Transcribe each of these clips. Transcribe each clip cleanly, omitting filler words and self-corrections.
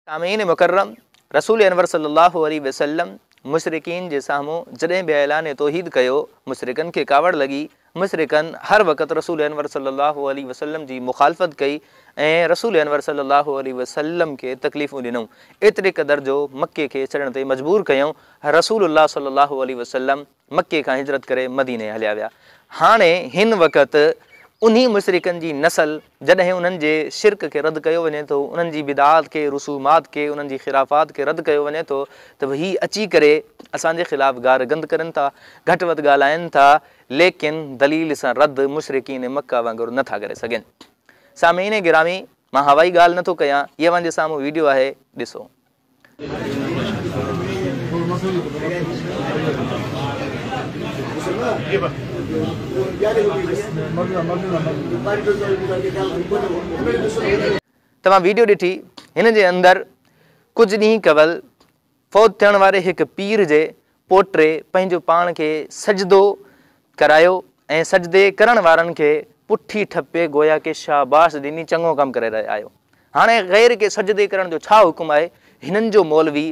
सामीन मुकर्रम, रसूल अनवर सल्लल्लाहु अलैहि वसल्लम मुशरिकीन जे साम्हूं जॾहिं बि ऐलान तौहीद कयो, मुशरिकन खे कावड़ लॻी। मुशरिकन हर वक़्त रसूल अनवर सल्लल्लाहु अलैहि वसल्लम जी मुखालफ़त कई ऐं रसूल अनवर सल्लल्लाहु अलैहि वसल्लम खे तकलीफ़ूं ॾिनऊं। एतिरे क़दर जो मके खे छॾण ते मजबूर कयूं। रसूलुल्लाह सल्लल्लाहु अलैहि वसल्लम मके खां हिजरत करे मदीने हलिया विया। हाणे हिन वक़्तु उन्हीं मुशरिकन जी नस्ल जॾहिं उन्हनि जे शिरक खे रद्द कयो वञे थो, उन्हनि जी बिदात के, रसूमात के, उन्हनि जी ख़िराफ़ात के रद्द कयो वञे थो, त ही अची करे असांजे ख़िलाफ़ गार गंद करनि था, घटि वधि ॻाल्हाइनि था, लेकिन दलील सां रद्द मुशरिकीन मक्का वांगुरु नथा करे सघनि। सामीन गिरामी, मां हवाई ॻाल्हि नथो कयां, इहा मुंहिंजे साम्हूं वीडियो आहे, ॾिसो। तव्हां वीडियो ॾिठी, हिन जे अंदरि कुझु ॾींहं क़बल फ़ौत थियण वारे हिकु पीर जे पोटे पंहिंजो पाण खे सजदो करायो ऐं सजदे करण वारनि खे पुठी ठपे गोया के शाबाश ॾिनी, चङो कमु करे रहिया आहियो। हाणे ग़ैर खे सजदे करण जो छा हुकुम आहे? हिननि जो मौलवी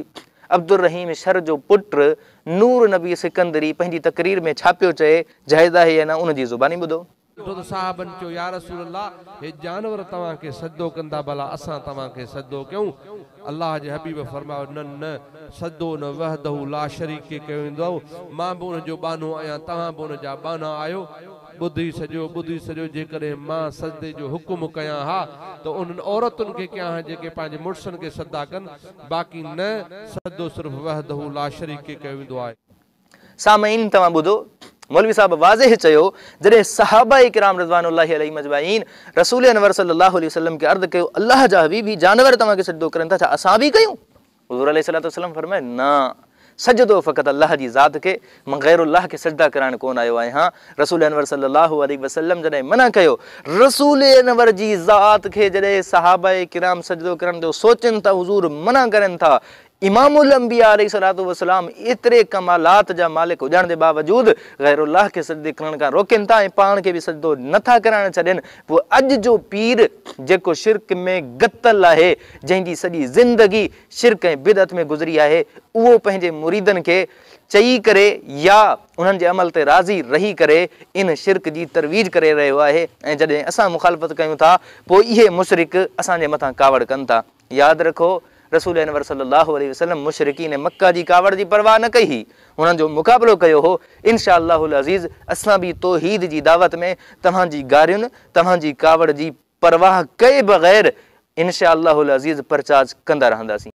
अब्दुल रहीम शर जो पुटु नूर नबी सिकंदरी पंहिंजी तकरीर में छा पियो चए, जाइज़ आहे या न, उन जी ज़ुबानी ॿुधो। साहबन चयो या रसूल अल्लाह, हे जानवर तव्हां खे सजदो कंदा, भला असां तव्हां खे सजदो कयूं? अल्लाह जे हबीब फरमायो, न न, सजदो न वहदहु ला शरीक के कयो वेंदो, मां बि उन जो बानो आहियां, तव्हां बि उन जा बाना आहियो। ॿुधी सॼो जेकॾहिं मां सजदे जो हुकुम कयां हा त उन्हनि औरतुनि खे कयां हा जेके पंहिंजे मुड़ुसनि खे सजदा कनि, बाक़ी न, सजदो सिर्फ़ु वहदहु ला शरीक के कयो वेंदो आहे। सामईन तव्हां ॿुधो, मौलवी साहब वाज़ेह चयो, जॾहिं सहाबा किराम रिज़वानुल्लाहि अलैहिम अजमाइन रसूल अनवर सल्लल्लाहु अलैहि वसल्लम खे अर्ज़ कयो, अल्लाह जा हबीबी जानवर तव्हां खे सजदो करनि था, छा असां बि कयूं? हुज़ूर अलैहिस्सलातु वस्सलाम फरमाए, न, सजदो फ़क़त अल्लाह जी ज़ात खे, मां गैरुल्लाह खे सजदा कराइण कोन आयो आहियां। रसूल अनवर सल्लल्लाहु अलैहि वसल्लम जॾहिं मना कयो, रसूल अनवर जी ज़ात खे जॾहिं सहाबा किराम सजदो करण जो सोचनि था, हुज़ूर मना करनि था। इमामुल अंबिया अलैहिस्सलातु वस्सलाम एतिरे कमालात जा मालिक हुजण जे बावजूद गैरुल्लाह के सजदे करण खां रोकनि था ऐं पाण खे बि सजदो नथा कराइण छॾनि। पोइ अॼु जो पीर जेको शिरक में गतल आहे, जंहिंजी सॼी ज़िंदगी शिरक ऐं बिदअत में गुज़री आहे, उहो पंहिंजे मुरीदनि खे चई करे या उन्हनि जे अमल ते राज़ी रही करे इन शिरक जी तरवीज करे रहियो आहे। ऐं जॾहिं असां मुखालफ़त कयूं था, पोइ इहे मुशरिक असांजे मथां कावड़ कनि था। यादि रखो, रसूल अनवर सल्लल्लाहु अलैहि वसल्लम मुशरिकीन मक्का जी कावड़ जी परवाह न कई, हुननि जो मुक़ाबिलो कयो हो। इंशा अल्लाहुल अज़ीज़ असां बि तौहीद जी दावत में तव्हांजी गारियुनि, तव्हांजी कावड़ जी परवाह कए बग़ैर इंशा अल्लाहुल अज़ीज़ परचाज कंदा रहंदासीं।